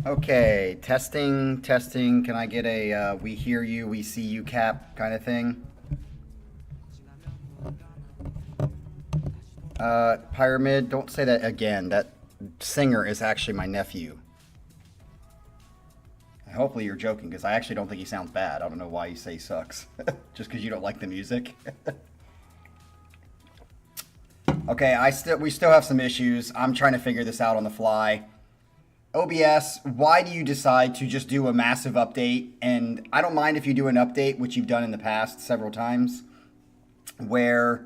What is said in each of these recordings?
Okay, testing, testing. Can I get a we hear you, we see you cap kind of thing? Pyramid, don't say that again. That singer is actually my nephew. Hopefully you're joking, because I actually don't think he sounds bad. I don't know why you say he sucks. Just because you don't like the music. Okay, we still have some issues. I'm trying to figure this out on the fly. OBS, why do you decide to just do a massive update? And I don't mind if you do an update, which you've done in the past several times, where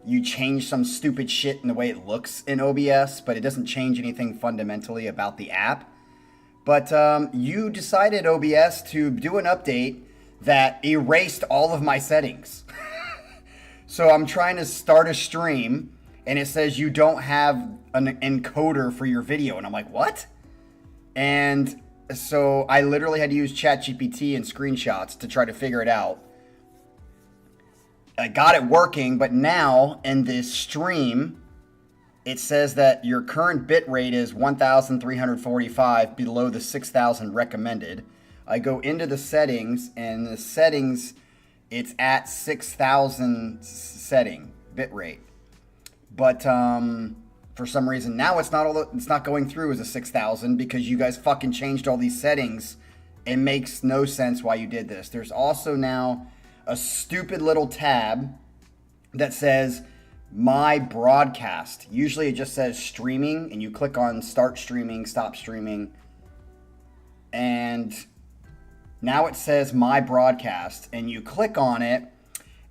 you change some stupid shit in the way it looks in OBS, but it doesn't change anything fundamentally about the app. But you decided, OBS, to do an update that erased all of my settings. So I'm trying to start a stream, and it says you don't have an encoder for your video. And I'm like, what? And so I literally had to use ChatGPT and screenshots to try to figure it out. I got it working, but now in this stream, it says that your current bit rate is 1,345 below the 6,000 recommended. I go into the settings, and the settings, it's at 6,000 setting bit rate. But for some reason now it's not going through as a 6,000 because you guys fucking changed all these settings. It makes no sense why you did this. There's also now a stupid little tab that says my broadcast. Usually it just says streaming, and you click on start streaming, stop streaming, and now it says my broadcast, and you click on it,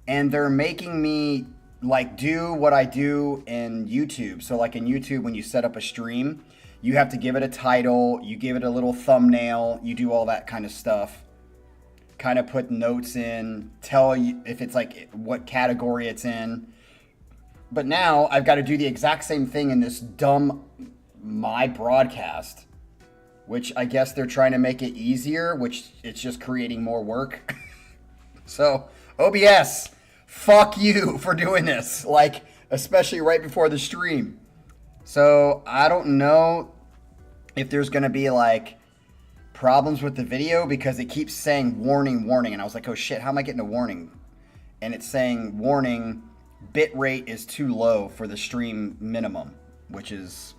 and they're making me like do what I do in YouTube. So like in YouTube, when you set up a stream, you have to give it a title, you give it a little thumbnail, you do all that kind of stuff. Kind of put notes in, tell you if it's like what category it's in. But now I've got to do the exact same thing in this dumb my broadcast, which I guess they're trying to make it easier, which it's just creating more work. So OBS, fuck you for doing this, like especially right before the stream. So I don't know if there's going to be like problems with the video because it keeps saying warning, warning. And I was like, oh shit, how am I getting a warning? And it's saying warning, bit rate is too low for the stream minimum, which is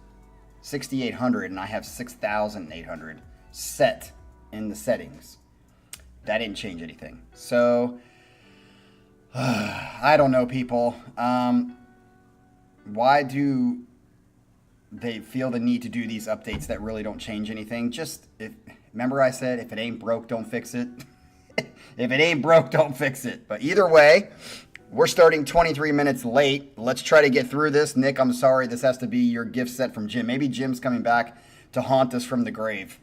6,800, and I have 6,800 set in the settings. That didn't change anything. So I don't know, people. Why do they feel the need to do these updates that really don't change anything? Remember I said, if it ain't broke, don't fix it. If it ain't broke, don't fix it. But either way, we're starting 23 minutes late. Let's try to get through this. Nick, I'm sorry. This has to be your gift set from Jim. Maybe Jim's coming back to haunt us from the grave.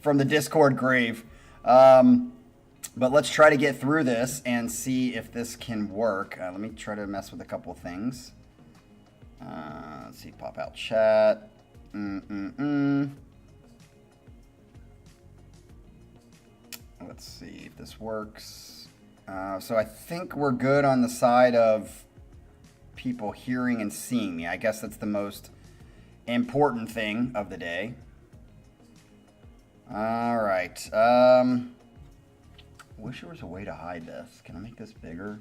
From the Discord grave. But let's try to get through this and see if this can work. Let me try to mess with a couple things. Let's see, pop out chat. Let's see if this works. So I think we're good on the side of people hearing and seeing me. I guess that's the most important thing of the day. All right. Wish there was a way to hide this. Can I make this bigger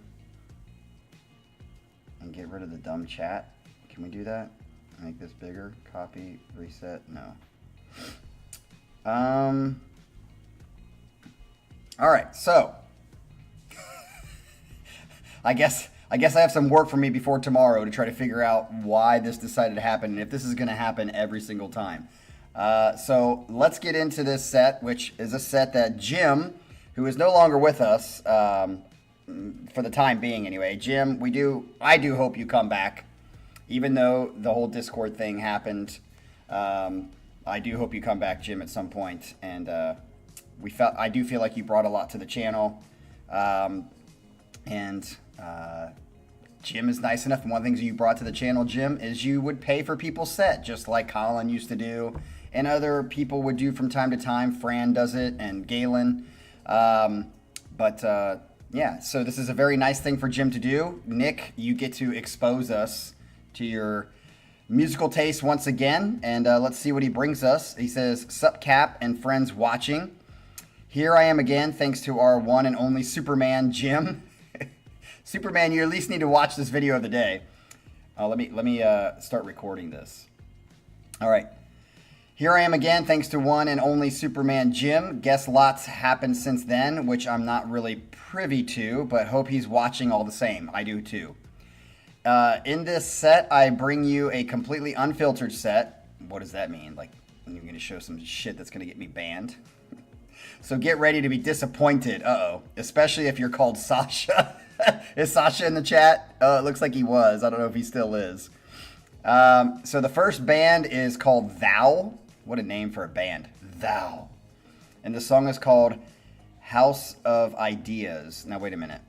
and get rid of the dumb chat? Can we do that? Make this bigger. Copy. Reset. No. All right. So I guess I have some work for me before tomorrow to try to figure out why this decided to happen and if this is going to happen every single time. So let's get into this set, which is a set that Jim, who is no longer with us for the time being anyway. Jim, I do hope you come back. Even though the whole Discord thing happened, I do hope you come back, Jim, at some point. And I do feel like you brought a lot to the channel. Jim is nice enough, and one of the things you brought to the channel, Jim, is you would pay for people's set, just like Colin used to do, and other people would do from time to time. Fran does it, and Galen. Yeah, so this is a very nice thing for Jim to do. Nick, you get to expose us to your Musical taste once again, and let's see what he brings us. He says, "Sup Cap and friends watching. Here I am again, thanks to our one and only Superman, Jim." Superman, you at least need to watch this video of the day. Let me start recording this. All right. Here I am again, thanks to one and only Superman, Jim. Guess lots happened since then, which I'm not really privy to, but hope he's watching all the same. I do too. In this set, I bring you a completely unfiltered set. What does that mean? Like, you're going to show some shit that's going to get me banned? So get ready to be disappointed. Uh-oh. Especially if you're called Sasha. Is Sasha in the chat? Oh, it looks like he was. I don't know if he still is. So the first band is called Thou. What a name for a band. Thou. And the song is called House of Ideas. Now, wait a minute.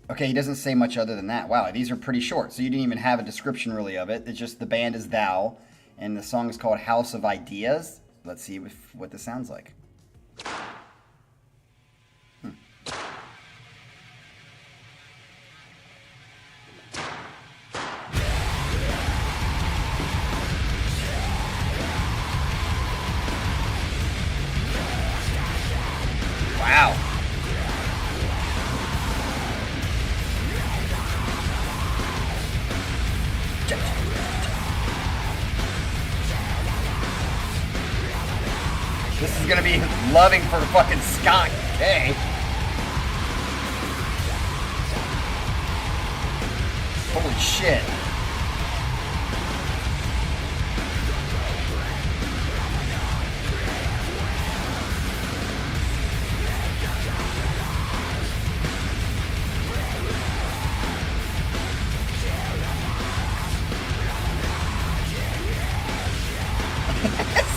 Okay, he doesn't say much other than that. Wow, these are pretty short. So you didn't even have a description really of it. It's just the band is Thou. And the song is called House of Ideas. Let's see what this sounds like. Wow. This is gonna be loving for fucking Scott. Hey. Holy shit.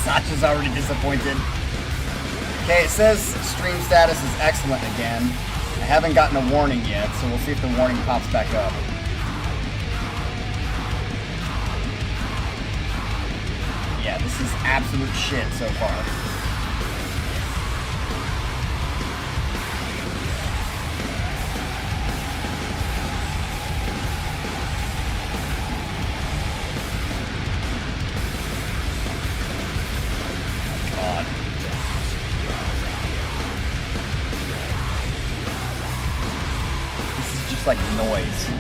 Sasha's already disappointed. Okay, it says stream status is excellent again. I haven't gotten a warning yet, so we'll see if the warning pops back up. Yeah, this is absolute shit so far. Like noise.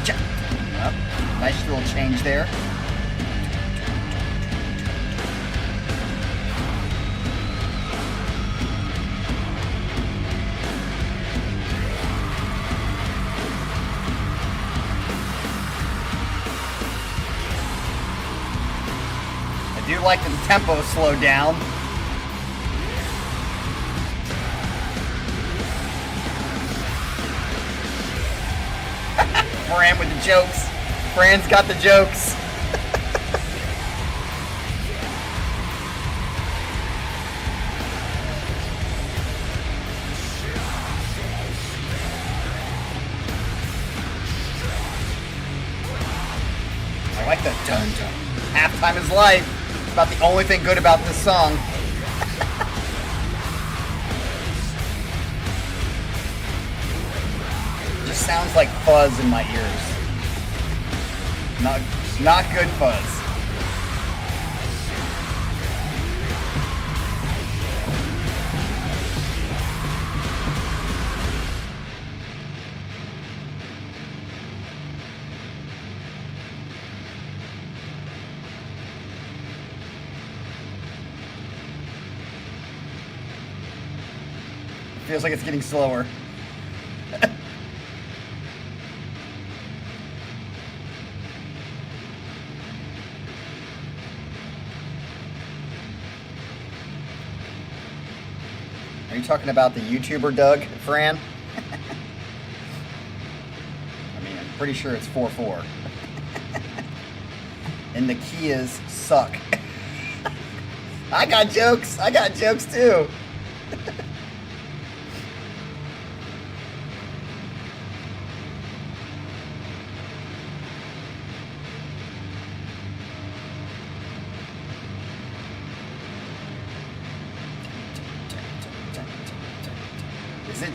Yep. Nice little change there. I do like that the tempo slowed down. Fran with the jokes. Fran's got the jokes. I like the dun dun. Halftime is life. It's about the only thing good about this song. Just sounds like fuzz in my ears. Not good fuzz. Feels like it's getting slower. Are you talking about the YouTuber Doug, Fran? I mean, I'm pretty sure it's 4-4. And the key is suck. I got jokes. I got jokes too.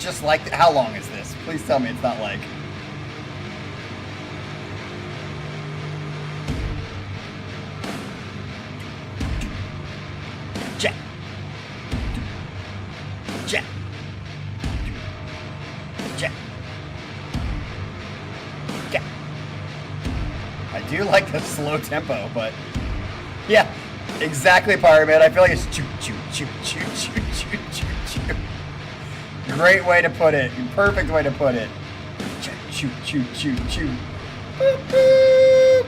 just like, how long is this? Please tell me it's not like. Jack. Jack. Jack. Jack. I do like the slow tempo, but yeah, exactly, Pyramid. I feel like it's choo choo choo choo choo choo choo choo. Great way to put it. Perfect way to put it. Choo choo choo choo choo. Boop, boop.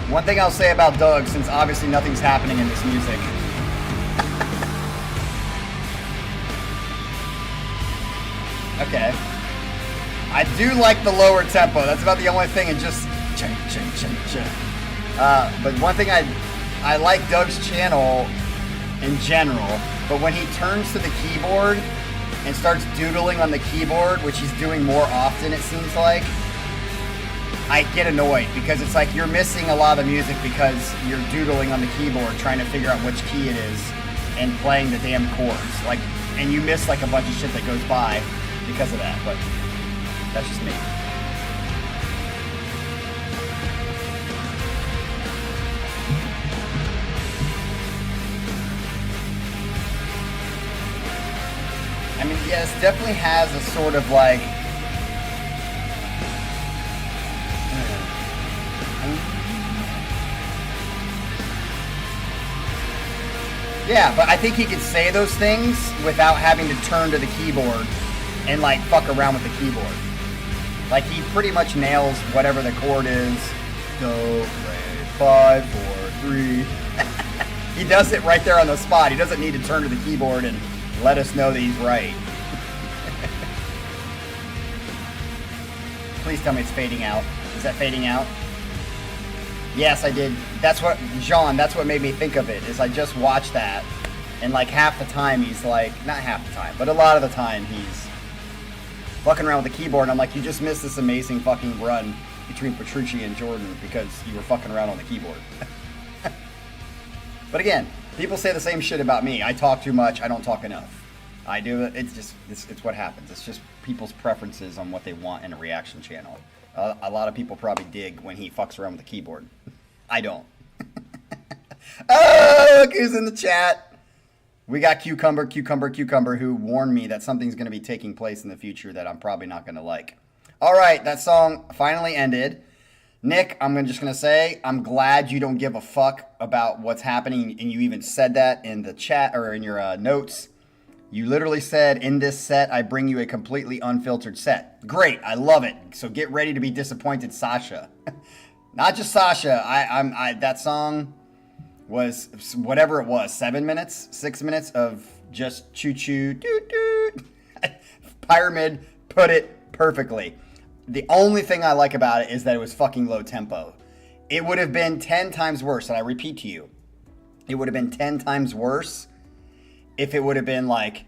One thing I'll say about Doug, since obviously nothing's happening in this music. Okay. I do like the lower tempo. That's about the only thing, and just but one thing I like Doug's channel in general, but when he turns to the keyboard and starts doodling on the keyboard, which he's doing more often, it seems like, I get annoyed because it's like you're missing a lot of the music because you're doodling on the keyboard trying to figure out which key it is and playing the damn chords. Like, and you miss like a bunch of shit that goes by because of that, but that's just me. I mean, yes, definitely has a sort of like yeah, but I think he could say those things without having to turn to the keyboard and like fuck around with the keyboard. Like he pretty much nails whatever the chord is. Do, re, 5, 4, 3. He does it right there on the spot. He doesn't need to turn to the keyboard and let us know that he's right. Please tell me it's fading out. Is that fading out? Yes, I did. That's what, Jean, that's what made me think of it, is I just watched that, and like half the time he's like, not half the time, but a lot of the time he's fucking around with the keyboard, and I'm like, you just missed this amazing fucking run between Petrucci and Jordan because you were fucking around on the keyboard. But again, people say the same shit about me. I talk too much, I don't talk enough. I do it, it's just, it's what happens. It's just people's preferences on what they want in a reaction channel. A lot of people probably dig when he fucks around with the keyboard. I don't. Oh, look who's in the chat. We got Cucumber, who warned me that something's going to be taking place in the future that I'm probably not going to like. All right, that song finally ended. Nick, I'm just going to say, I'm glad you don't give a fuck about what's happening, and you even said that in the chat or in your notes. You literally said, in this set, I bring you a completely unfiltered set. Great, I love it. So get ready to be disappointed, Sasha. Not just Sasha. That song was whatever it was, 7 minutes, 6 minutes of just choo-choo, doo-doo. Pyramid put it perfectly. The only thing I like about it is that it was fucking low tempo. It would have been 10 times worse, and I repeat to you, it would have been 10 times worse if it would have been like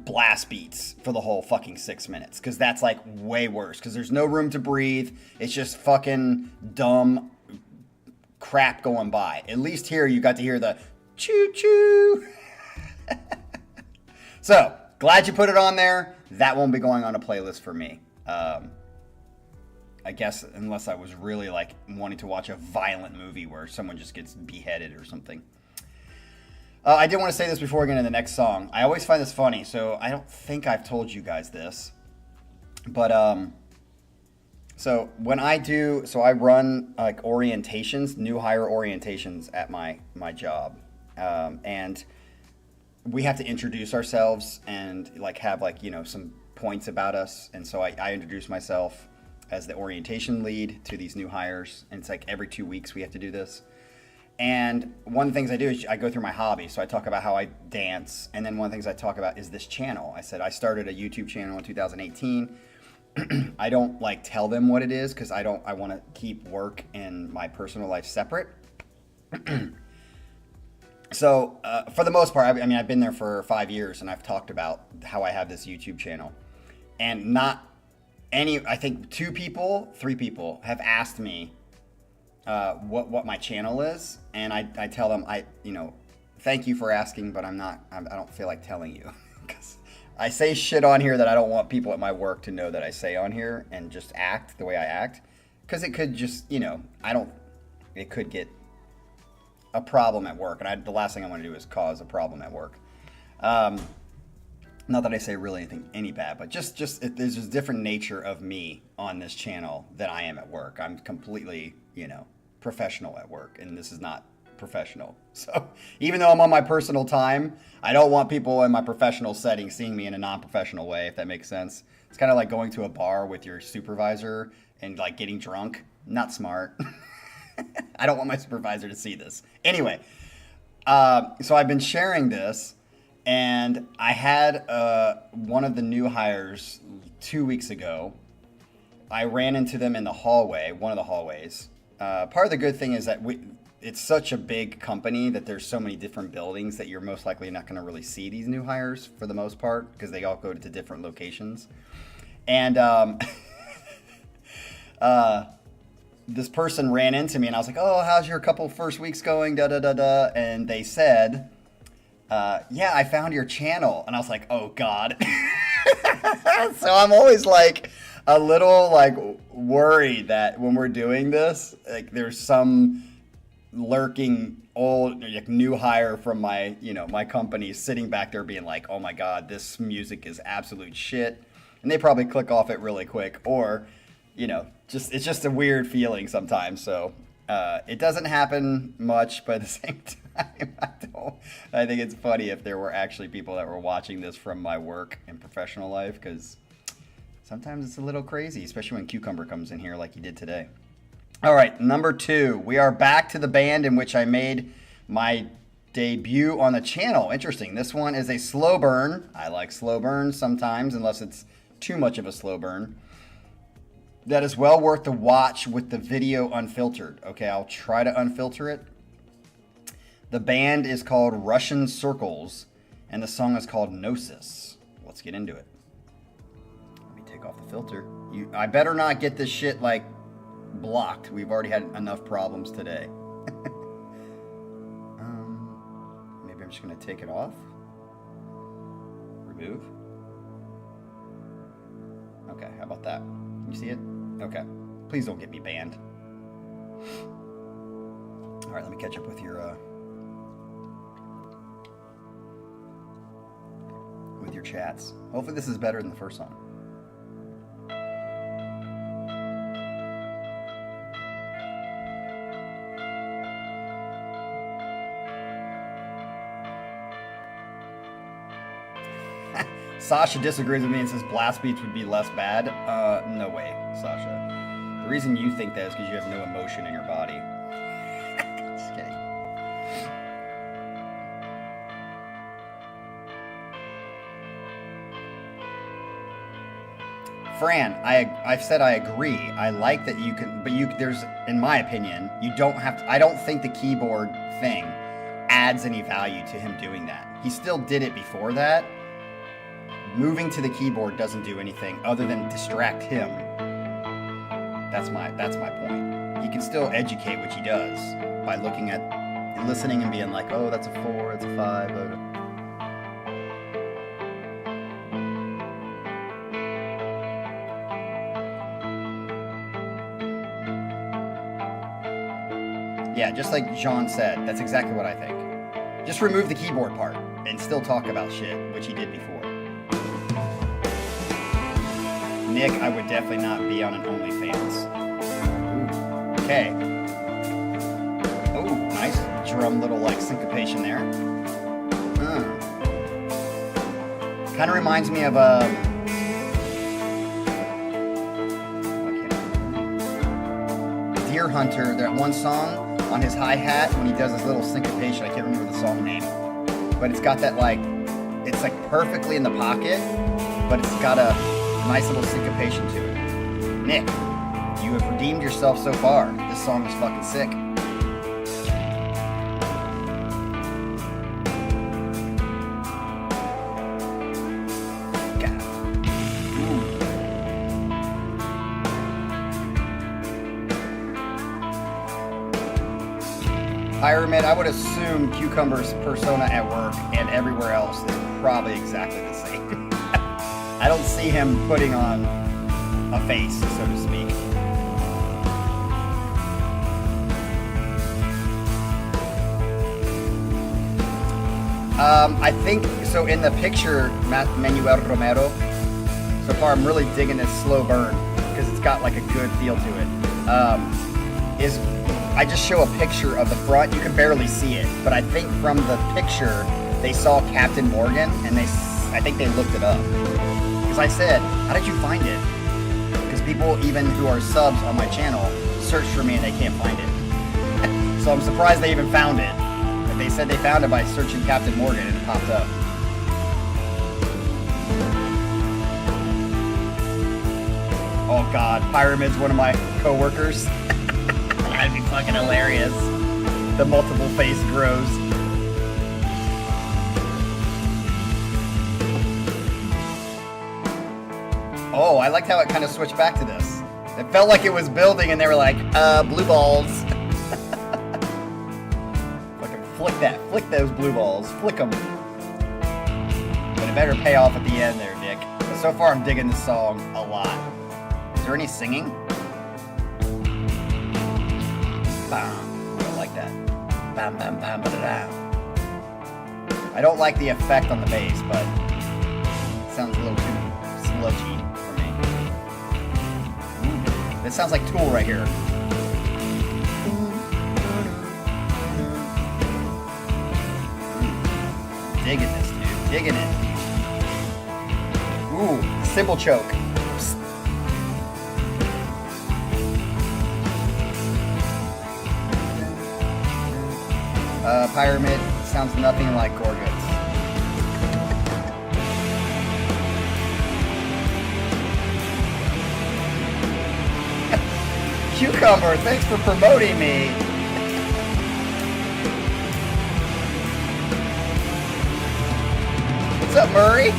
blast beats for the whole fucking 6 minutes, because that's like way worse, because there's no room to breathe. It's just fucking dumb crap going by. At least here you got to hear the choo-choo. So, glad you put it on there. That won't be going on a playlist for me. I guess unless I was really like wanting to watch a violent movie where someone just gets beheaded or something. I did want to say this before we get into the next song. I always find this funny, so I don't think I've told you guys this. But, so when I run like orientations, new hire orientations at my job. And we have to introduce ourselves and like have like, you know, some points about us. And so I introduce myself as the orientation lead to these new hires. And it's like every 2 weeks we have to do this. And one of the things I do is I go through my hobby. So I talk about how I dance. And then one of the things I talk about is this channel. I said I started a YouTube channel in 2018. I don't like tell them what it is because I want to keep work and my personal life separate. So for the most part, I mean, I've been there for 5 years and I've talked about how I have this YouTube channel. And I think 3 people have asked me, what my channel is, and I tell them thank you for asking, but I don't feel like telling you because I say shit on here that I don't want people at my work to know that I say on here, and just act the way I act, because it could just it could get a problem at work, and the last thing I want to do is cause a problem at work. Not that I say really any bad, but just there's this different nature of me on this channel than I am at work. I'm completely, professional at work, and this is not professional. So even though I'm on my personal time, I don't want people in my professional setting seeing me in a non-professional way, if that makes sense. It's kind of like going to a bar with your supervisor and like getting drunk. Not smart. I don't want my supervisor to see this. Anyway, so I've been sharing this. And I had one of the new hires 2 weeks ago. I ran into them in the hallway, one of the hallways. Part of the good thing is that it's such a big company that there's so many different buildings that you're most likely not going to really see these new hires for the most part, because they all go to different locations. And this person ran into me, and I was like, "Oh, how's your couple first weeks going?" Da da da da. And they said, yeah, I found your channel. And I was like, oh God. So I'm always like a little like worried that when we're doing this, like there's some lurking old like new hire from my, my company sitting back there being like, oh my God, this music is absolute shit. And they probably click off it really quick, or, it's just a weird feeling sometimes. So it doesn't happen much, but at the same time, I think it's funny if there were actually people that were watching this from my work and professional life, because sometimes it's a little crazy, especially when Cucumber comes in here like he did today. All right, number 2. We are back to the band in which I made my debut on the channel. Interesting. This one is a slow burn. I like slow burns sometimes, unless it's too much of a slow burn. That is well worth the watch with the video unfiltered. Okay, I'll try to unfilter it. The band is called Russian Circles, and the song is called Gnosis. Let's get into it. Let me take off the filter. I better not get this shit, like, blocked. We've already had enough problems today. Maybe I'm just going to take it off. Remove. Okay, how about that? You see it? Okay. Please don't get me banned. All right, let me catch up with your chats. Hopefully this is better than the first song. Sasha disagrees with me and says blast beats would be less bad. No way, Sasha. The reason you think that is because you have no emotion in your body. Just kidding. Fran, I've said I agree. I like that you can, but there's, in my opinion, you don't have to, I don't think the keyboard thing adds any value to him doing that. He still did it before that. Moving to the keyboard doesn't do anything other than distract him. That's my point. He can still educate, which he does, by looking at and listening and being like, oh, that's a 4, that's a 5, blah, blah. Yeah, just like Jean said, that's exactly what I think. Just remove the keyboard part and still talk about shit, which he did before. Nick, I would definitely not be on an OnlyFans. Ooh, okay. Oh, nice drum little like syncopation there. Kind of reminds me of Deer Hunter, that one song on his hi-hat when he does his little syncopation. I can't remember the song name, but it's got that like, it's like perfectly in the pocket, but it's got a nice little syncopation to it. Nick, you have redeemed yourself so far. This song is fucking sick. God. Ooh. Pyramid, I would assume Cucumber's persona at work and everywhere else is probably exactly the same. I don't see him putting on a face, so to speak. I think, so in the picture, Manuel Romero, so far I'm really digging this slow burn because it's got like a good feel to it. I just show a picture of the front. You can barely see it, but I think from the picture they saw Captain Morgan and I think they looked it up. Because I said, how did you find it? Because people even who are subs on my channel search for me and they can't find it. So I'm surprised they even found it. But they said they found it by searching Captain Morgan and it popped up. Oh God, Pyramid's one of my co-workers. That'd be fucking hilarious. The multiple face grows. Oh, I liked how it kind of switched back to this. It felt like it was building and they were like, blue balls. Fucking flick that. Flick those blue balls. Flick them. But it better pay off at the end there, Nick. But so far I'm digging this song a lot. Is there any singing? Bam. I don't like that. Bam, bam, bam, ba-da-da. I don't like the effect on the bass, but it sounds a little too sludgy for me. Ooh, it sounds like Tool right here. Digging this, dude. Digging it. Ooh, cymbal choke. Pyramid sounds nothing like Gorguts. Cucumber, thanks for promoting me. What's up, Murray?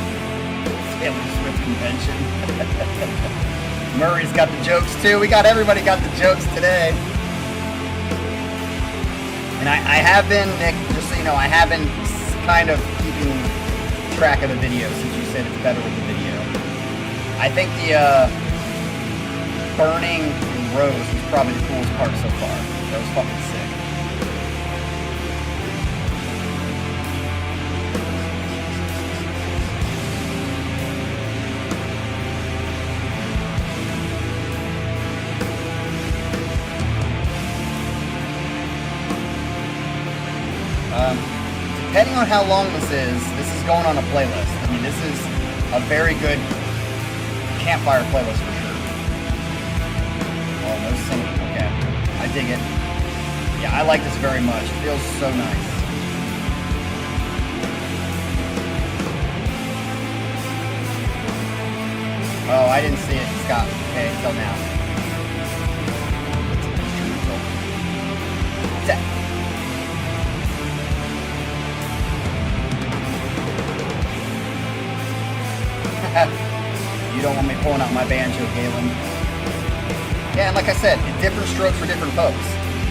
Taylor Swift convention. Murray's got the jokes too. Everybody got the jokes today. And I have been, Nick, just so you know, I have been kind of keeping track of the video since you said it's better with the video. I think the burning rose was probably the coolest part so far. That was fucking sick. Depending on how long this is going on a playlist. I mean, this is a very good campfire playlist for sure. Oh, no singing. Okay. I dig it. Yeah, I like this very much. It feels so nice. Oh, I didn't see it, Scott. Okay, until now. You don't want me pulling out my banjo, Galen. Yeah, and like I said, different strokes for different folks.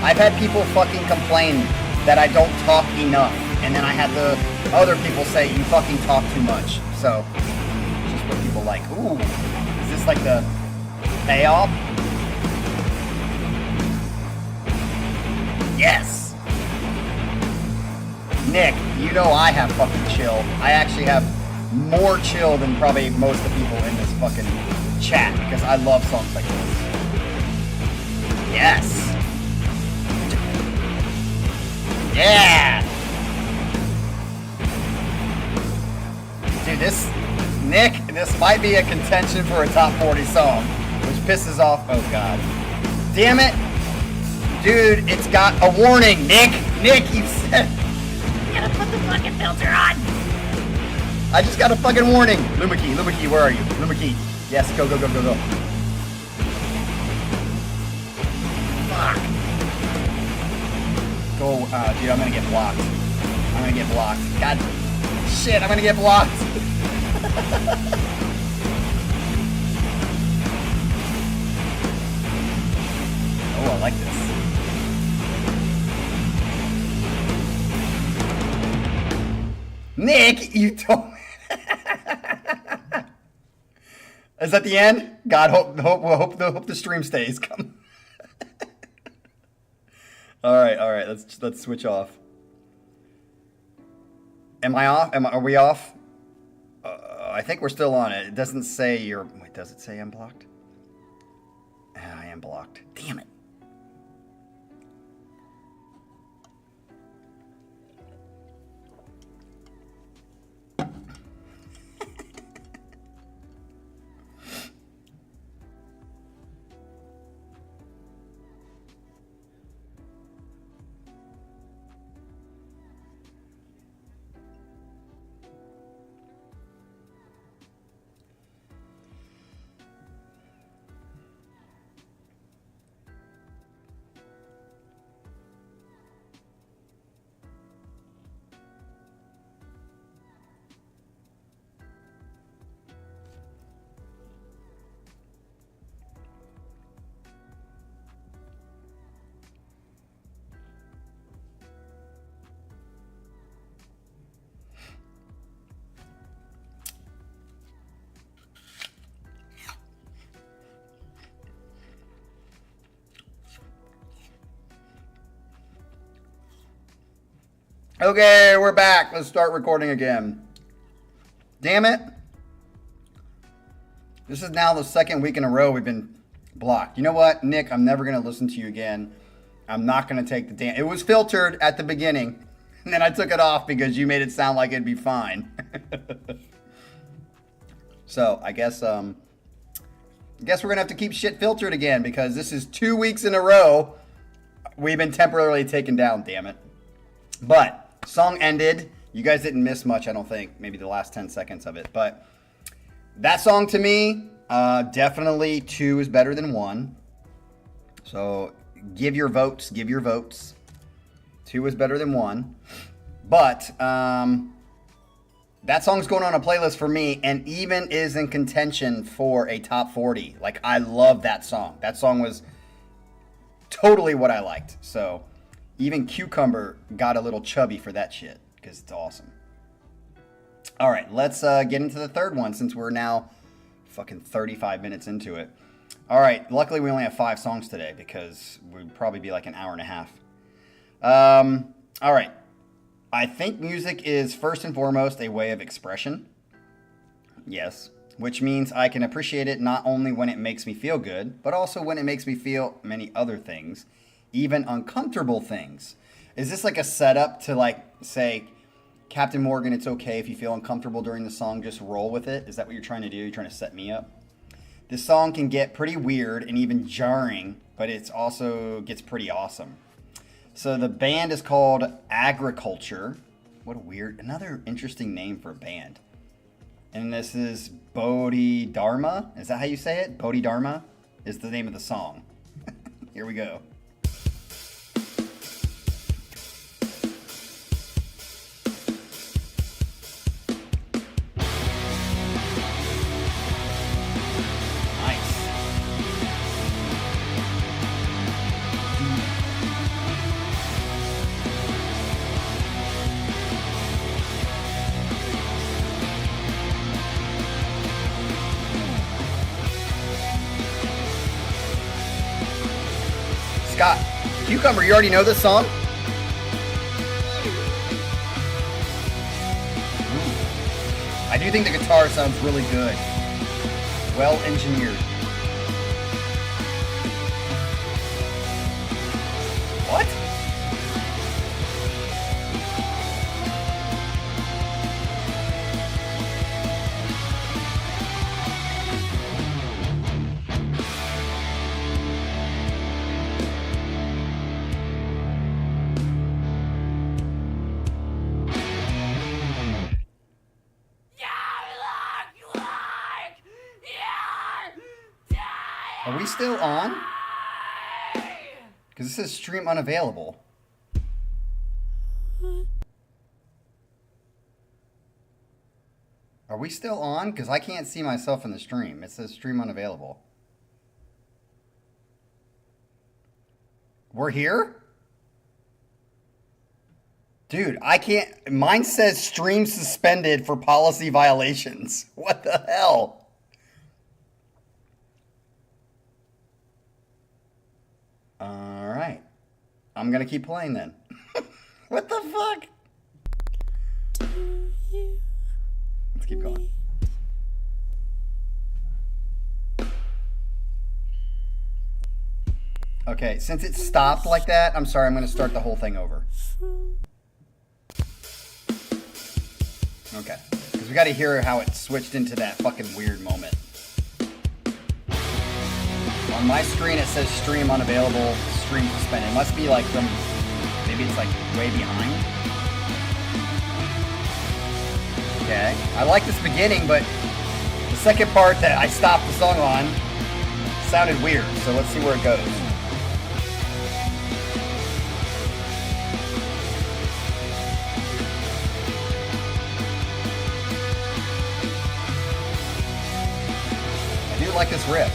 I've had people fucking complain that I don't talk enough, and then I had the other people say, you fucking talk too much. So, it's just what people like. Ooh, is this like the payoff? Yes! Nick, you know I have fucking chill. I actually have more chill than probably most of the people in this fucking chat because I love songs like this. Yes! Yeah! Dude, this might be a contention for a top 40 song, which pisses off, oh god. Damn it! Dude, it's got a warning, Nick! Nick, you said... You gotta put the fucking filter on! I just got a fucking warning! Lumaki, where are you? Lumaki. Yes, go. Fuck! Go, dude, I'm gonna get blocked. God, shit, I'm gonna get blocked! Oh, I like this. Nick, you told me. Is that the end? God, hope the stream stays. Come. All right. Let's switch off. Am I off? Are we off? I think we're still on it. It doesn't say you're. Wait, does it say I'm blocked? I am blocked. Damn it. Okay, we're back. Let's start recording again. Damn it. This is now the second week in a row we've been blocked. You know what, Nick? I'm never going to listen to you again. I'm not going to take the damn... It was filtered at the beginning, and then I took it off because you made it sound like it'd be fine. So, I guess we're going to have to keep shit filtered again because this is 2 weeks in a row we've been temporarily taken down, damn it. But... song ended. You guys didn't miss much, I don't think. Maybe the last 10 seconds of it. But that song to me, definitely 2 is better than 1. So give your votes. Give your votes. 2 is better than 1. But that song's going on a playlist for me and even is in contention for a top 40. Like, I love that song. That song was totally what I liked. So... even Cucumber got a little chubby for that shit because it's awesome. All right, let's get into the third one since we're now fucking 35 minutes into it. All right, luckily we only have 5 songs today because we'd probably be like an hour and a half. All right, I think music is first and foremost a way of expression. Yes, which means I can appreciate it not only when it makes me feel good, but also when it makes me feel many other things. Even uncomfortable things. Is this like a setup to like say, Captain Morgan, it's okay if you feel uncomfortable during the song, just roll with it? Is that what you're trying to do? You're trying to set me up? This song can get pretty weird and even jarring, but it's also gets pretty awesome. So the band is called Agriculture. What a weird, another interesting name for a band. And this is Bodhidharma. Is that how you say it? Bodhidharma is the name of the song. Here we go. Scott, Cucumber, you already know this song? I do think the guitar sounds really good. Well engineered. What? Are we still on? Because it says stream unavailable. Are we still on? Because I can't see myself in the stream. It says stream unavailable. We're here? Dude, I can't. Mine says stream suspended for policy violations. What the hell? All right. I'm going to keep playing then. What the fuck? Let's keep going. Okay, since it stopped like that, I'm sorry, I'm going to start the whole thing over. Okay, because we got to hear how it switched into that fucking weird moment. On my screen, it says stream unavailable, stream suspended. It must be like from, maybe it's like way behind. Okay, I like this beginning, but the second part that I stopped the song on sounded weird, so let's see where it goes. I do like this riff.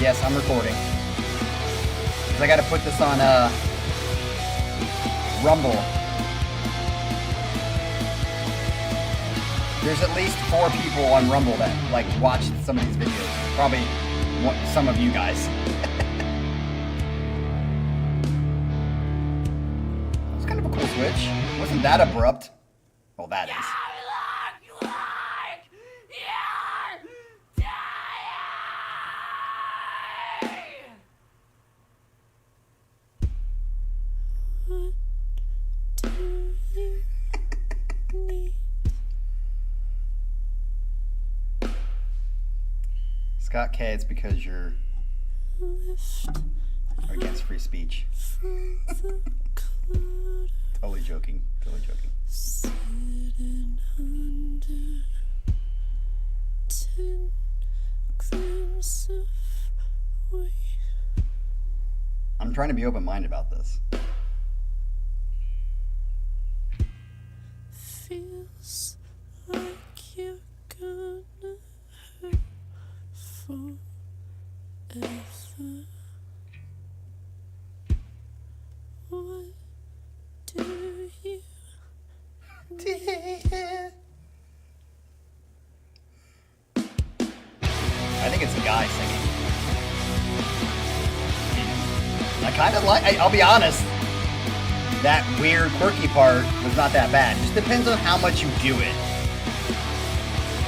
Yes, I'm recording. Because I got to put this on Rumble. There's at least 4 people on Rumble that like watch some of these videos. Probably some of you guys. That was kind of a cool switch. Wasn't that abrupt? Well, that is. Scott K, it's because you're against free speech. Totally joking. Totally joking. I'm trying to be open-minded about this. Feels like you're gonna hurt forever. What do you I think it's a guy singing. I kind of like, I'll be honest, that weird quirky part was not that bad. It just depends on how much you do it.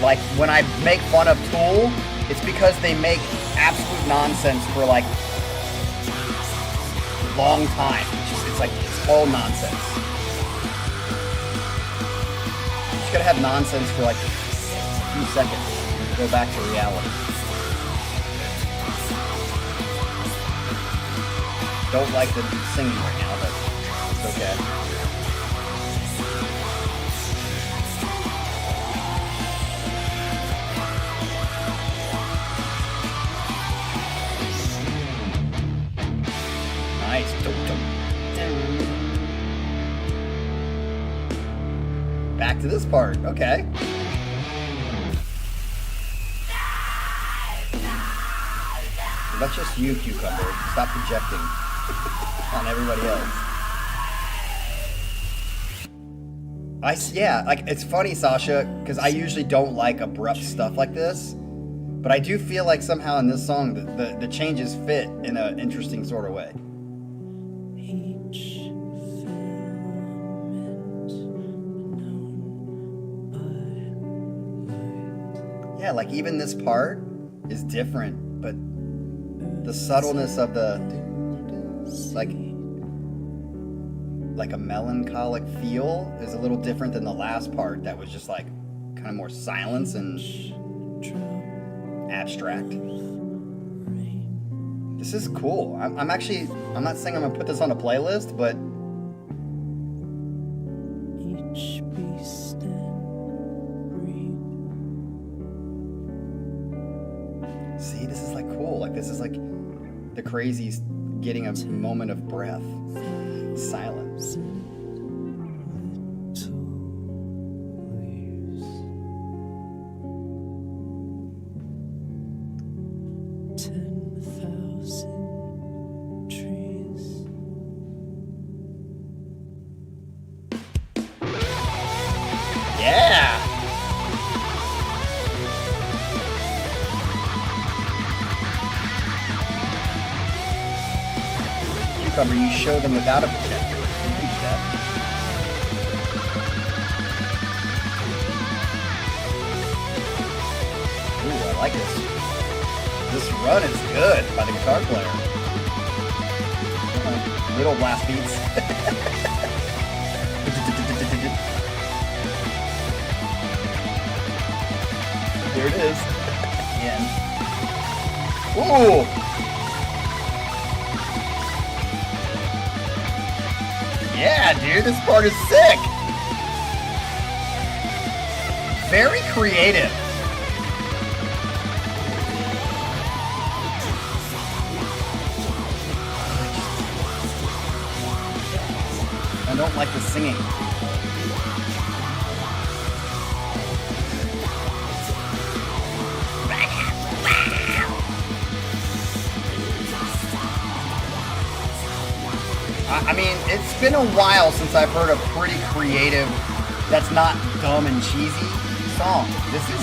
Like, when I make fun of Tool, it's because they make absolute nonsense for, like, a long time. It's like, it's all nonsense. You just gotta have nonsense for, like, a few seconds and go back to reality. Don't like the singing right now, but it's okay. Nice. Back to this part. Okay. That's just you, Cucumber. Stop projecting on everybody else. Yeah, like, it's funny, Sasha, because I usually don't like abrupt stuff like this, but I do feel like somehow in this song the changes fit in an interesting sort of way. each filament known by light? Yeah, like even this part is different, but the subtleness of the like a melancholic feel is a little different than the last part that was just like kind of more silence and abstract. This is cool. I'm not saying I'm gonna put this on a playlist, but Each beast and breed. see, this is like cool. Like, this is like the crazies getting a moment of breath. Silence. Little leaves. 10,000 cover, you show them without a protector. You can do that. Ooh, I like this. This run is good by the guitar player. Little blast beats. There it is. Again. Ooh! Yeah, dude, this part is sick! Very creative. I don't like the singing. I mean, it's been a while since I've heard a pretty creative, that's not dumb and cheesy song. This is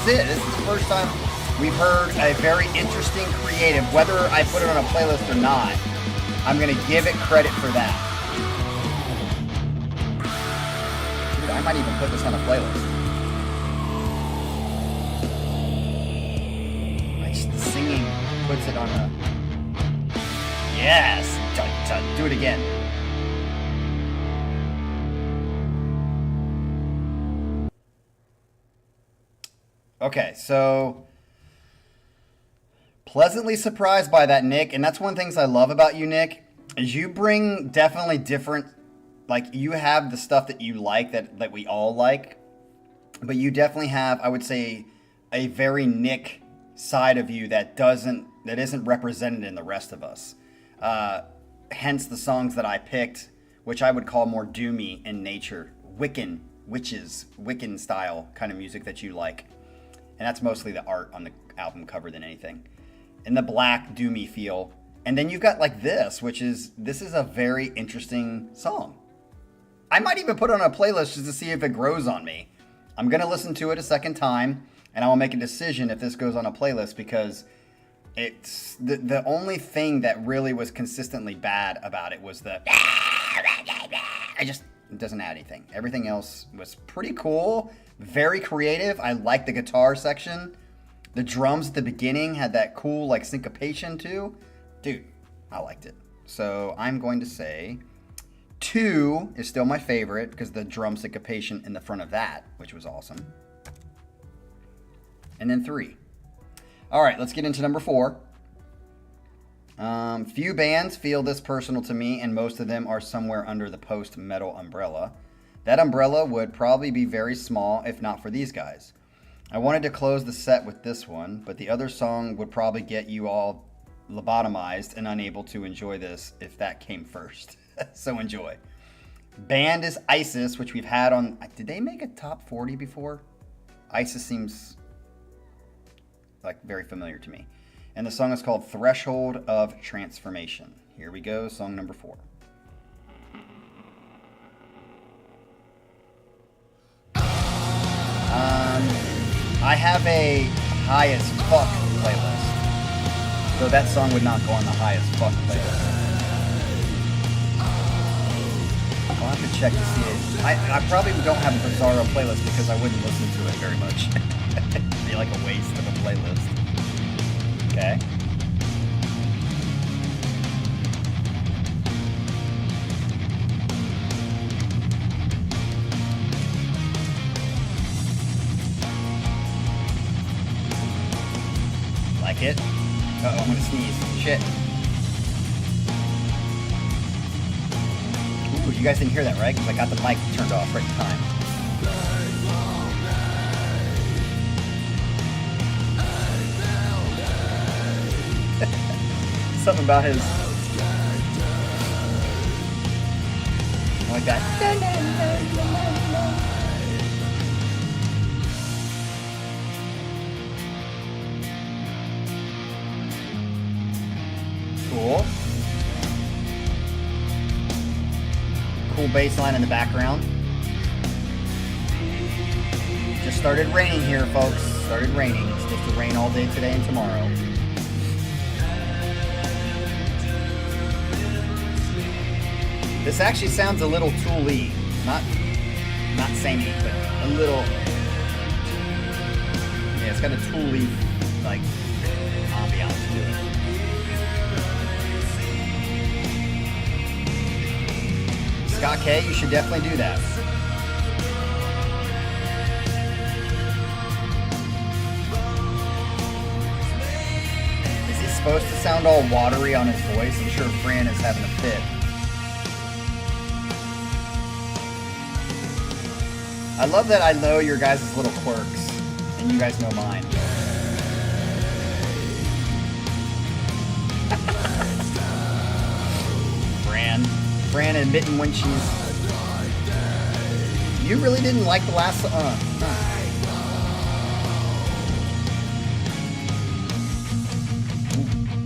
it. This is the first time we've heard a very interesting creative. Whether I put it on a playlist or not, I'm going to give it credit for that. Dude, I might even put this on a playlist. The singing puts it on a... Yes! Do it again. Okay, so pleasantly surprised by that, Nick, and that's one of the things I love about you, Nick, is you bring definitely different, like you have the stuff that you like that we all like, but you definitely have, I would say, a very Nick side of you that isn't represented in the rest of us. Hence the songs that I picked, which I would call more doomy in nature, Wiccan style kind of music that you like. And that's mostly the art on the album cover than anything. And the black doomy feel. And then you've got like this is a very interesting song. I might even put it on a playlist just to see if it grows on me. I'm going to listen to it a second time, and I will make a decision if this goes on a playlist, because it's the only thing that really was consistently bad about it was it doesn't add anything. Everything else was pretty cool, very creative. I like the guitar section. The drums at the beginning had that cool like syncopation too. Dude, I liked it. So I'm going to say 2 is still my favorite because the drum syncopation in the front of that, which was awesome. And then 3. All right, let's get into number 4. Few bands feel this personal to me, and most of them are somewhere under the post-metal umbrella. That umbrella would probably be very small if not for these guys. I wanted to close the set with this one, but the other song would probably get you all lobotomized and unable to enjoy this if that came first. So enjoy. Band is ISIS, which we've had on... Did they make a top 40 before? ISIS seems... like very familiar to me. And the song is called Threshold of Transformation. Here we go, song number 4. I have a high as fuck playlist, so that song would not go on the high as fuck playlist. I'll have to check to see it. I probably don't have a Bizarro playlist because I wouldn't listen to it very much. It'd be like a waste of a playlist. Okay. Like it? Uh-oh, I'm gonna sneeze. Shit. Ooh, you guys didn't hear that, right? Because I got the mic turned off right in time. Something about his... like that. Cool. Cool bass line in the background. Just started raining here, folks. Started raining. It's supposed to rain all day today and tomorrow. This actually sounds a little Tool-y. Not samey, but a little. Yeah, it's got a Tool-y like ambiance to it. Scott K, you should definitely do that. Is he supposed to sound all watery on his voice? I'm sure Fran is having a fit. I love that I know your guys' little quirks, and you guys know mine. Fran admitting when she's... You really didn't like the last... Ooh,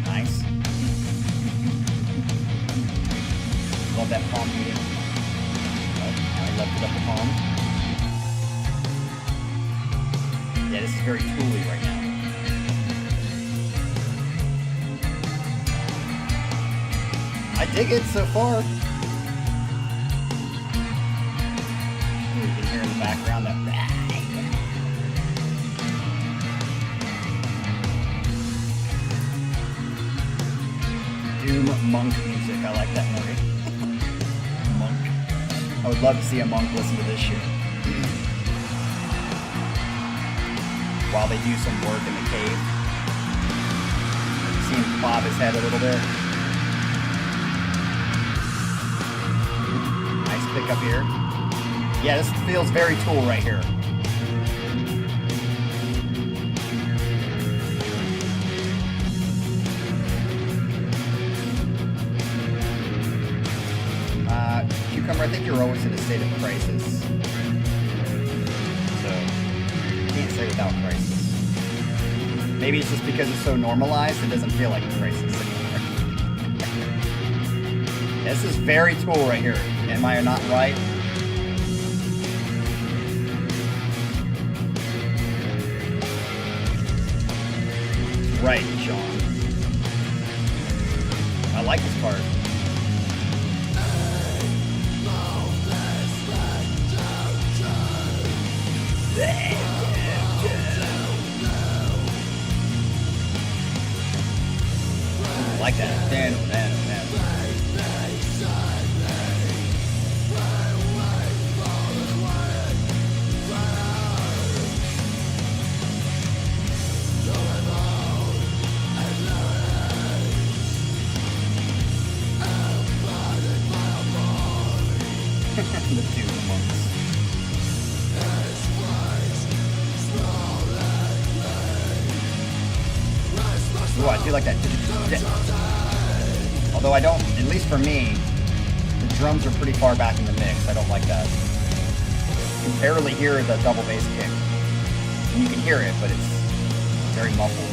nice. Love that palm beating. Oh, now he lifted up the palm. Yeah, this is very Tool-y right now. I dig it so far. Ooh, you can hear in the background that. Doom monk music. I like that movie. Monk. I would love to see a monk listen to this shit. While they do some work in the cave. See him bob his head a little bit. Nice pick up here. Yeah, this feels very Tool right here. Cucumber, I think you're always in a state of crisis. So, can't say without crisis. Maybe it's just because it's so normalized, it doesn't feel like a crisis anymore. This is very Tool right here. Am I not right? Right, Sean. I like this part. I like that. Dan. The two monks. Ooh, I do like that. Although I don't, at least for me, the drums are pretty far back in the mix. I don't like that. You can barely hear the double bass kick. And you can hear it, but it's very muffled.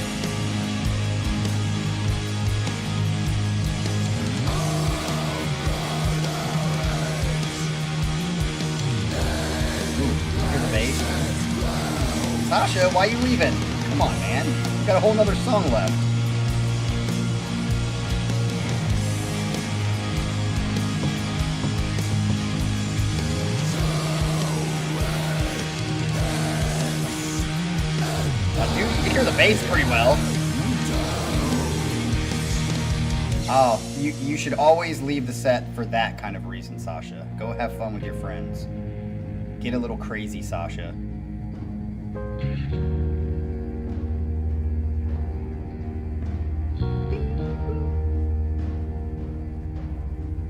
Bass. Sasha, why are you leaving? Come on, man. We've got a whole nother song left. Dude, you can hear the bass pretty well. Oh, you should always leave the set for that kind of reason, Sasha. Go have fun with your friends. Get a little crazy, Sasha.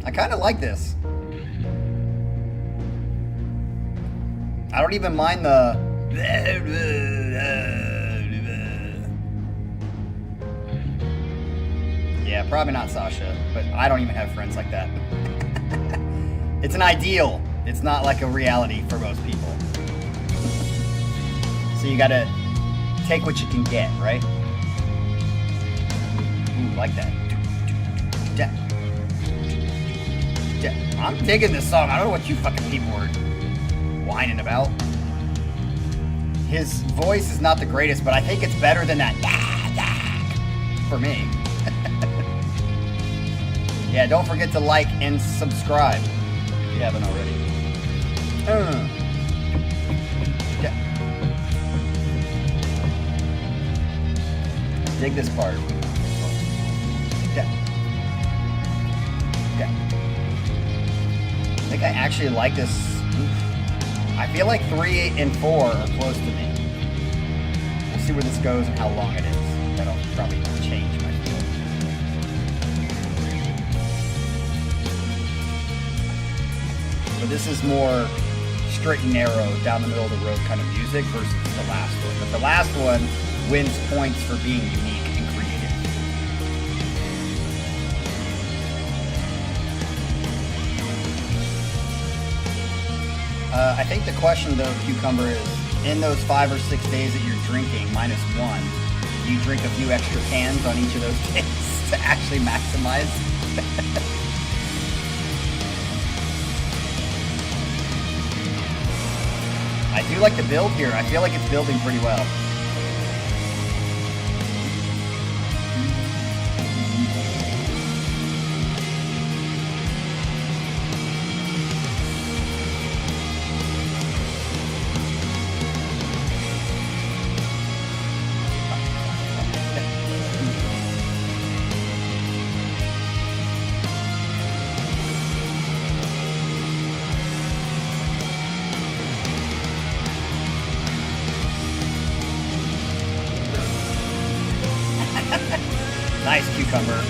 I kind of like this. I don't even mind the... Yeah, probably not Sasha, but I don't even have friends like that. It's an ideal. It's not like a reality for most people. So you gotta take what you can get, right? Ooh, like that. I'm digging this song. I don't know what you fucking people are whining about. His voice is not the greatest, but I think it's better than that. For me. Yeah, don't forget to like and subscribe if you haven't already. Yeah. Dig this part. Yeah. Yeah. I think I actually like this. I feel like 3 and 4 are close to me. We'll see where this goes and how long it is. That'll probably change my feel. But this is more straight and narrow, down the middle of the road kind of music versus the last one. But the last one wins points for being unique and creative. I think the question though, Cucumber, is in those 5 or 6 days that you're drinking, -1, do you drink a few extra cans on each of those days to actually maximize? I do like the build here. I feel like it's building pretty well. Nice, Cucumber.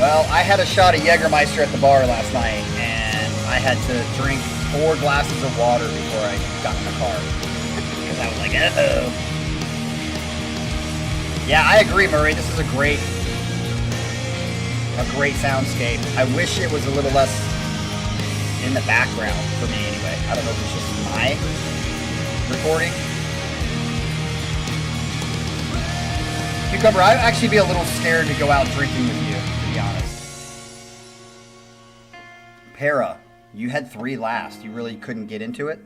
Well, I had a shot of Jägermeister at the bar last night, and I had to drink 4 glasses of water before I got in the car. Because I was like, uh-oh. Yeah, I agree, Murray. This is a great soundscape. I wish it was a little less in the background for me anyway. I don't know if it's just my recording. Cucumber, I'd actually be a little scared to go out drinking with you, to be honest. Para, you had 3 last. You really couldn't get into it?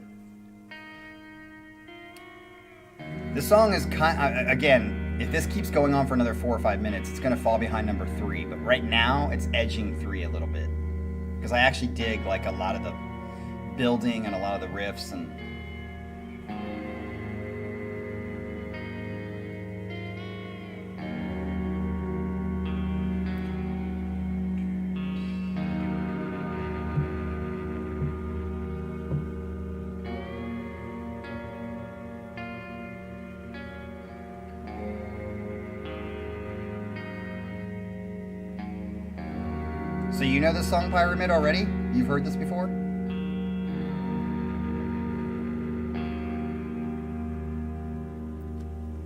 This song is again, if this keeps going on for another 4 or 5 minutes, it's going to fall behind number 3. But right now, it's edging 3 a little bit. Because I actually dig like a lot of the building and a lot of the riffs and... So you know this song, Pyramid, already? You've heard this before?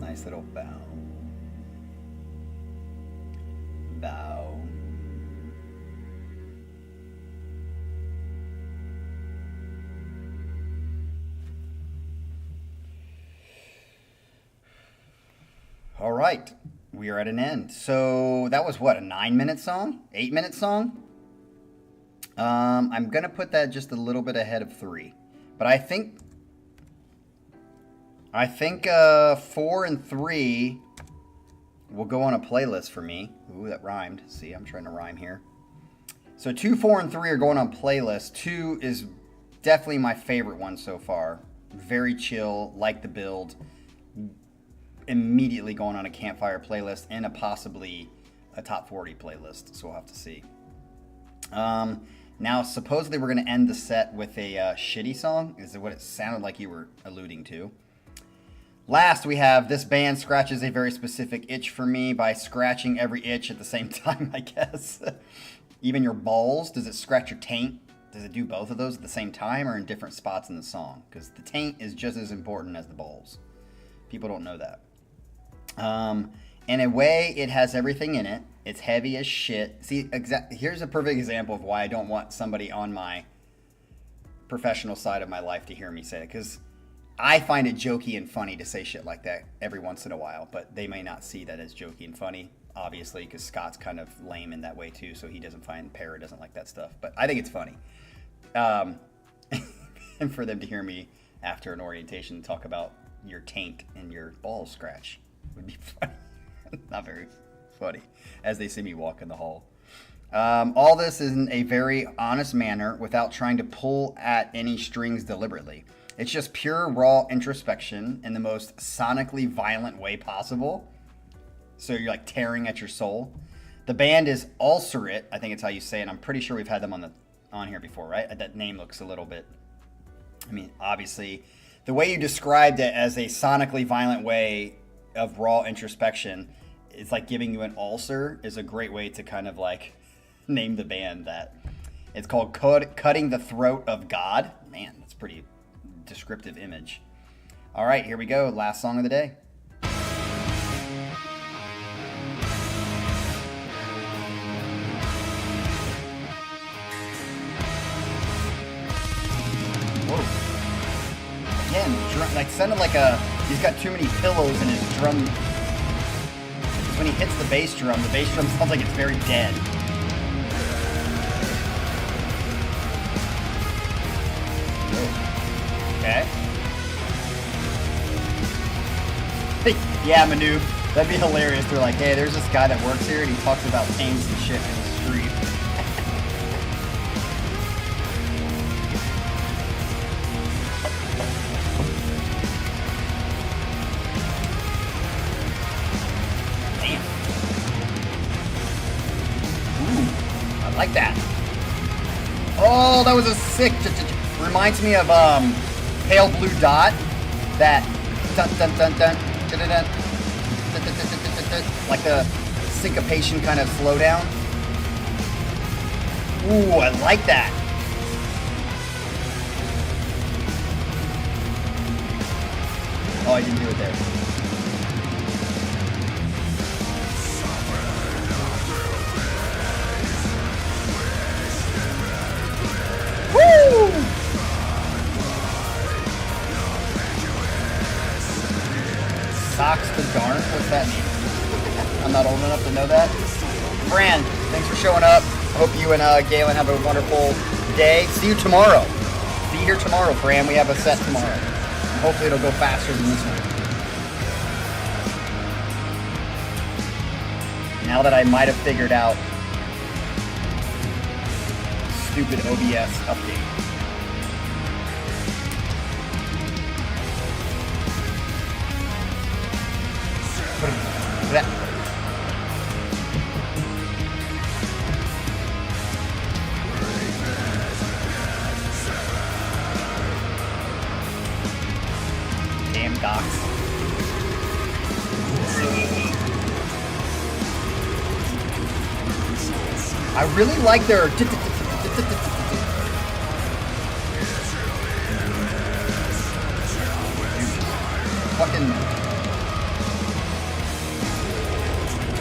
Nice little bow. Bow. All right. We are at an end. So that was what, a 9-minute song? 8-minute song? I'm going to put that just a little bit ahead of 3. But I think 4 and 3 will go on a playlist for me. Ooh, that rhymed. See, I'm trying to rhyme here. So 2, 4, and 3 are going on playlist. 2 is definitely my favorite one so far. Very chill, like the build. Immediately going on a campfire playlist and possibly a top 40 playlist, so we'll have to see. Now, supposedly we're going to end the set with a shitty song, is what it sounded like you were alluding to. Last, we have This Band Scratches a Very Specific Itch for Me by scratching every itch at the same time, I guess. Even your balls, does it scratch your taint? Does it do both of those at the same time or in different spots in the song? Because the taint is just as important as the balls. People don't know that. In a way, it has everything in it. It's heavy as shit. See, here's a perfect example of why I don't want somebody on my professional side of my life to hear me say it. Because I find it jokey and funny to say shit like that every once in a while. But they may not see that as jokey and funny, obviously, because Scott's kind of lame in that way too. So he doesn't find, Para doesn't like that stuff. But I think it's funny. And for them to hear me after an orientation talk about your taint and your balls scratch would be funny. Not very funny as they see me walk in the hall. All this in a very honest manner without trying to pull at any strings deliberately. It's just pure, raw introspection in the most sonically violent way possible. So you're like tearing at your soul. The band is Ulcerate, I think it's how you say it. I'm pretty sure we've had them on here before, right? That name looks a little bit... I mean, obviously, the way you described it as a sonically violent way of raw introspection, it's like giving you an ulcer, is a great way to kind of like name the band that. It's called Cutting the Throat of God. Man, that's a pretty descriptive image. All right, here we go. Last song of the day. Again, like sounded like he's got too many pillows in his drum. Because when he hits the bass drum sounds like it's very dead. Okay. Yeah, Manu, that'd be hilarious. They're like, hey, there's this guy that works here and he talks about tanks and shit in the street. I like that. Oh, that was a sick. Reminds me of Pale Blue Dot. That dun dun dun dun dun dun dun, like the syncopation kind of slowdown. Ooh, I like that. Oh, I didn't do it there. Woo! Socks to darn? What's that mean? I'm not old enough to know that. Fran, thanks for showing up. I hope you and Galen have a wonderful day. See you tomorrow. Be here tomorrow, Fran. We have a set tomorrow. And hopefully it'll go faster than this one. Now that I might have figured out stupid OBS update. That. Damn docs. I really like their fucking.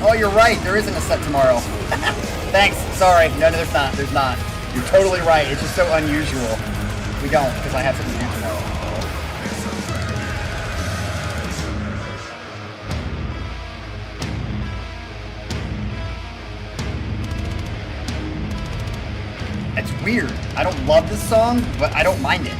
Oh, you're right. There isn't a set tomorrow. Thanks. Sorry. No, there's not. There's not. You're totally right. It's just so unusual. We don't, because I have something to do tomorrow. It's weird. I don't love this song, but I don't mind it.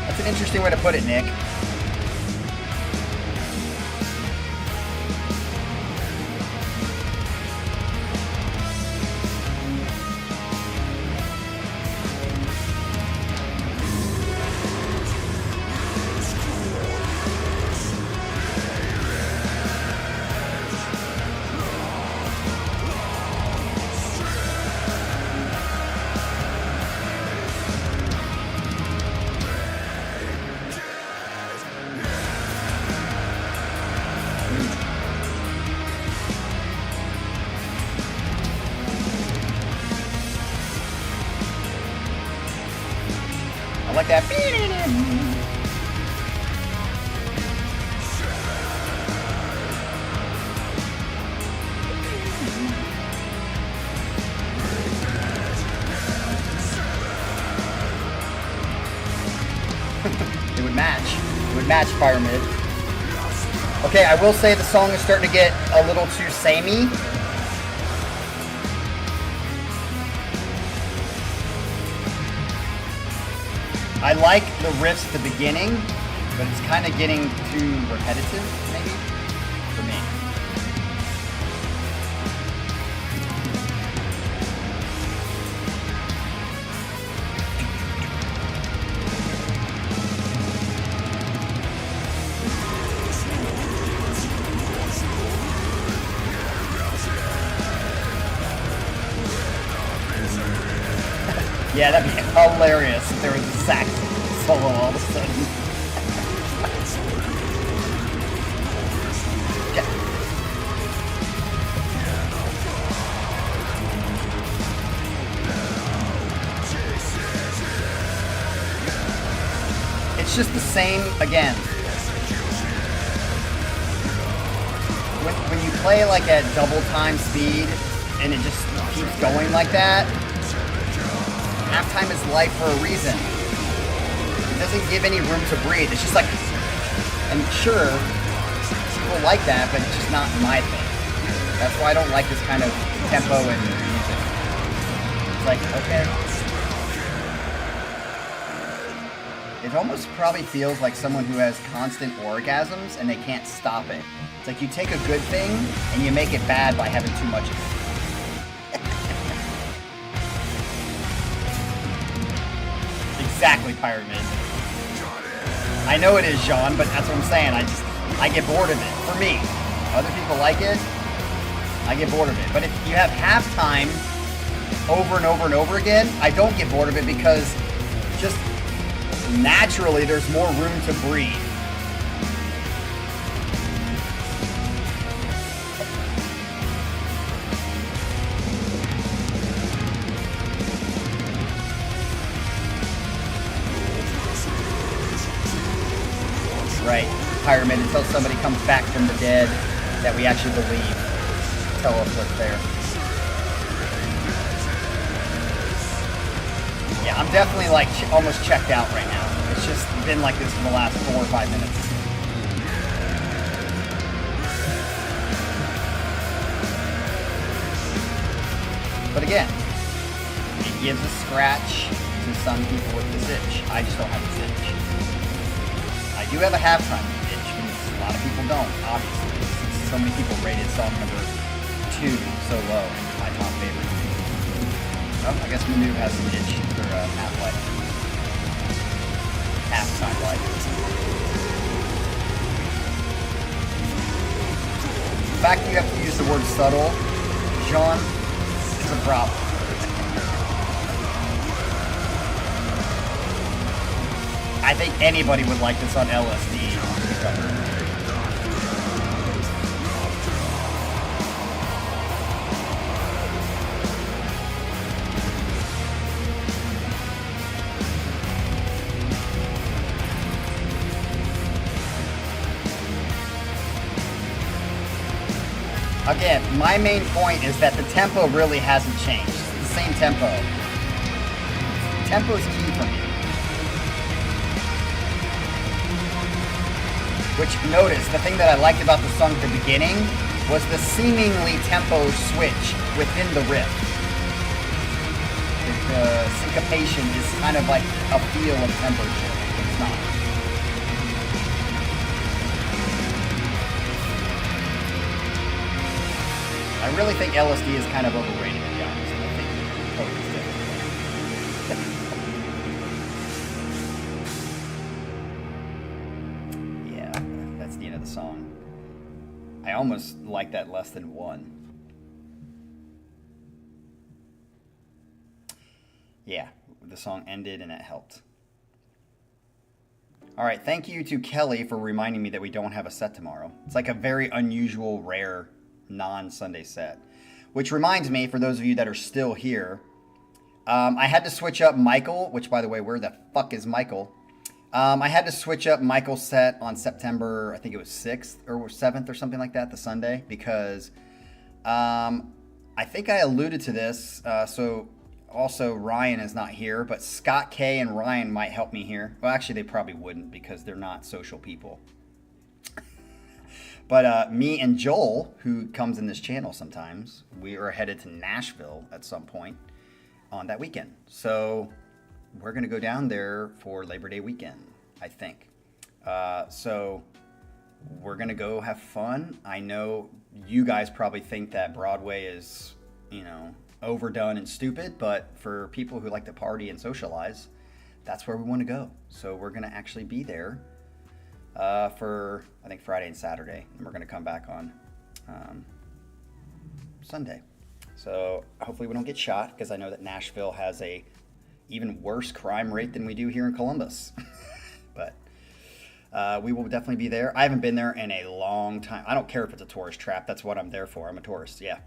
That's an interesting way to put it, Nick. I like that. It would match. It would match Pyramid. Okay, I will say the song is starting to get a little too samey. I like the riffs at the beginning, but it's kind of getting too repetitive, maybe, for me. Yeah, that'd be hilarious if there was a sax solo all of a sudden. Yeah. It's just the same again. When you play like at double time speed and it just keeps going like that, halftime is life for a reason. It doesn't give any room to breathe. It's just like, and sure, people like that, but it's just not my thing. That's why I don't like this kind of tempo and music. It's like, okay. It almost probably feels like someone who has constant orgasms and they can't stop it. It's like you take a good thing and you make it bad by having too much of it. Exactly, Pyramid. I know it is, Jean, but that's what I'm saying. I get bored of it. For me, other people like it. I get bored of it. But if you have halftime over and over and over again, I don't get bored of it because just naturally there's more room to breathe. Right, Pyramid, until somebody comes back from the dead that we actually believe. Tell us what's there. Yeah, I'm definitely like almost checked out right now. It's just been like this for the last 4 or 5 minutes. But again, it gives a scratch to some people with this itch. I just don't have this itch. I do have a halftime itch, and a lot of people don't, obviously. Since so many people rated song number 2 so low, my top favorite. Oh, I guess Manu has an itch for half-life. Halftime life. The fact you have to use the word subtle, Jean, is a problem. I think anybody would like this on LSD cover. Again, my main point is that the tempo really hasn't changed. It's the same tempo. Tempo is key for me. Which, notice, the thing that I liked about the song at the beginning was the seemingly tempo switch within the riff. The syncopation is kind of like a feel of tempo shift. It's not. I really think LSD is kind of overrated, to be honest. I think Coke is different. Yeah, that's the end of the song. I almost like that less than 1. Yeah, the song ended and it helped. All right, thank you to Kelly for reminding me that we don't have a set tomorrow. It's like a very unusual, rare non-Sunday set. Which reminds me, for those of you that are still here, I had to switch up Michael, which, by the way, where the fuck is Michael? I had to switch up Michael's set on September, I think it was 6th or 7th or something like that, the Sunday, because I think I alluded to this, so also Ryan is not here, but Scott K and Ryan might help me here. Well, actually, they probably wouldn't because they're not social people. But me and Joel, who comes in this channel sometimes, we are headed to Nashville at some point on that weekend. So we're going to go down there for Labor Day weekend, I think. So we're going to go have fun. I know you guys probably think that Broadway is, overdone and stupid, but for people who like to party and socialize, that's where we want to go. So we're going to actually be there for, I think, Friday and Saturday. And we're going to come back on Sunday. So hopefully we don't get shot, because I know that Nashville has a even worse crime rate than we do here in Columbus. But we will definitely be there. I haven't been there in a long time. I don't care if it's a tourist trap. That's what I'm there for. I'm a tourist. Yeah.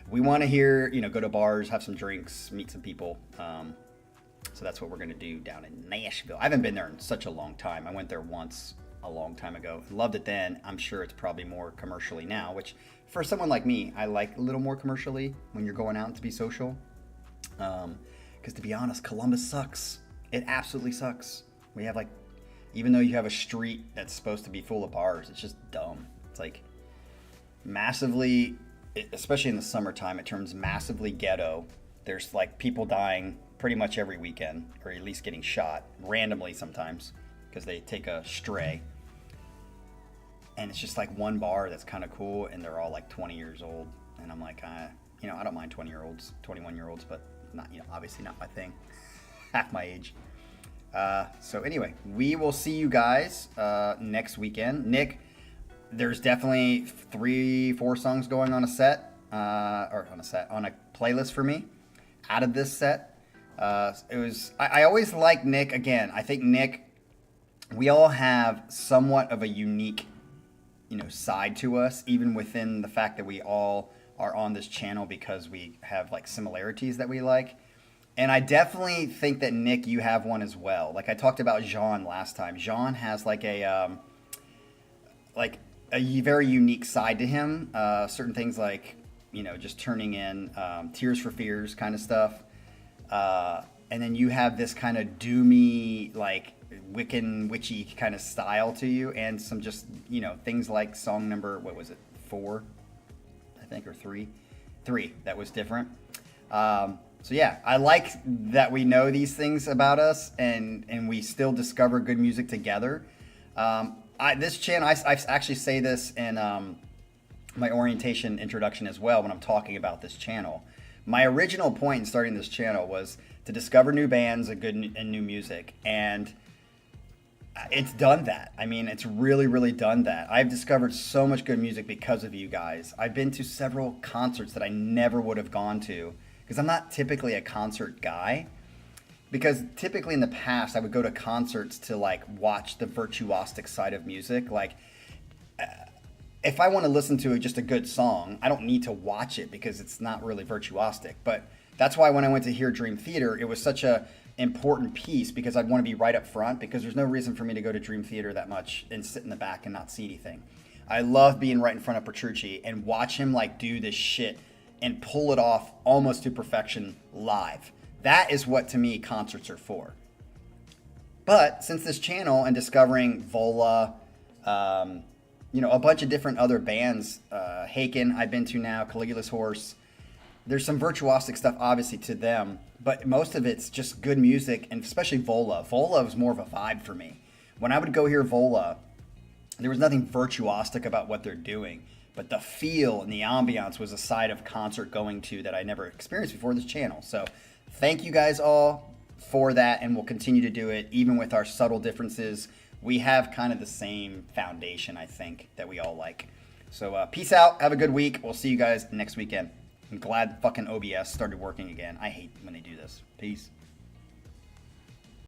We want to hear, go to bars, have some drinks, meet some people. So that's what we're going to do down in Nashville. I haven't been there in such a long time. I went there once a long time ago. Loved it then. I'm sure it's probably more commercially now, which for someone like me, I like a little more commercially when you're going out to be social. Because to be honest, Columbus sucks. It absolutely sucks. We have even though you have a street that's supposed to be full of bars, it's just dumb. It's massively, especially in the summertime, it turns massively ghetto. There's people dying pretty much every weekend, or at least getting shot randomly sometimes because they take a stray. And it's just one bar that's kind of cool, and they're all 20 years old. And I'm I don't mind 20-year-olds, 21-year-olds, but not, obviously not my thing. Half my age. So anyway, we will see you guys next weekend. Nick, there's definitely 3-4 songs going on a set, on a playlist for me out of this set. I always like Nick. Again, I think Nick, we all have somewhat of a unique, side to us, even within the fact that we all are on this channel because we have similarities that we like. And I definitely think that, Nick, you have one as well. I talked about Jean last time. Jean has a very unique side to him. Certain things just turning in Tears for Fears kind of stuff. And then you have this kind of doomy, Wiccan, witchy kind of style to you. And some just, things like song number, what was it, 4, I think, or 3? 3, that was different. So yeah, I like that we know these things about us, and we still discover good music together. This channel, I actually say this in my orientation introduction as well when I'm talking about this channel. My original point in starting this channel was to discover new bands and new music, and it's done that. I mean, it's really, really done that. I've discovered so much good music because of you guys. I've been to several concerts that I never would have gone to, because I'm not typically a concert guy. Because typically in the past, I would go to concerts to watch the virtuosic side of music. If I want to listen to just a good song, I don't need to watch it because it's not really virtuosic. But that's why when I went to hear Dream Theater, it was such a important piece, because I'd want to be right up front, because there's no reason for me to go to Dream Theater that much and sit in the back and not see anything. I love being right in front of Petrucci and watch him do this shit and pull it off almost to perfection live. That is what, to me, concerts are for. But since this channel and discovering Vola, a bunch of different other bands, Haken I've been to now, Caligula's Horse, there's some virtuosic stuff obviously to them, but most of it's just good music, and especially Vola. Vola was more of a vibe for me. When I would go hear Vola, there was nothing virtuosic about what they're doing, but the feel and the ambiance was a side of concert going to that I never experienced before this channel. So thank you guys all for that, and we'll continue to do it even with our subtle differences. We have kind of the same foundation, I think, that we all like. So peace out. Have a good week. We'll see you guys next weekend. I'm glad fucking OBS started working again. I hate when they do this. Peace.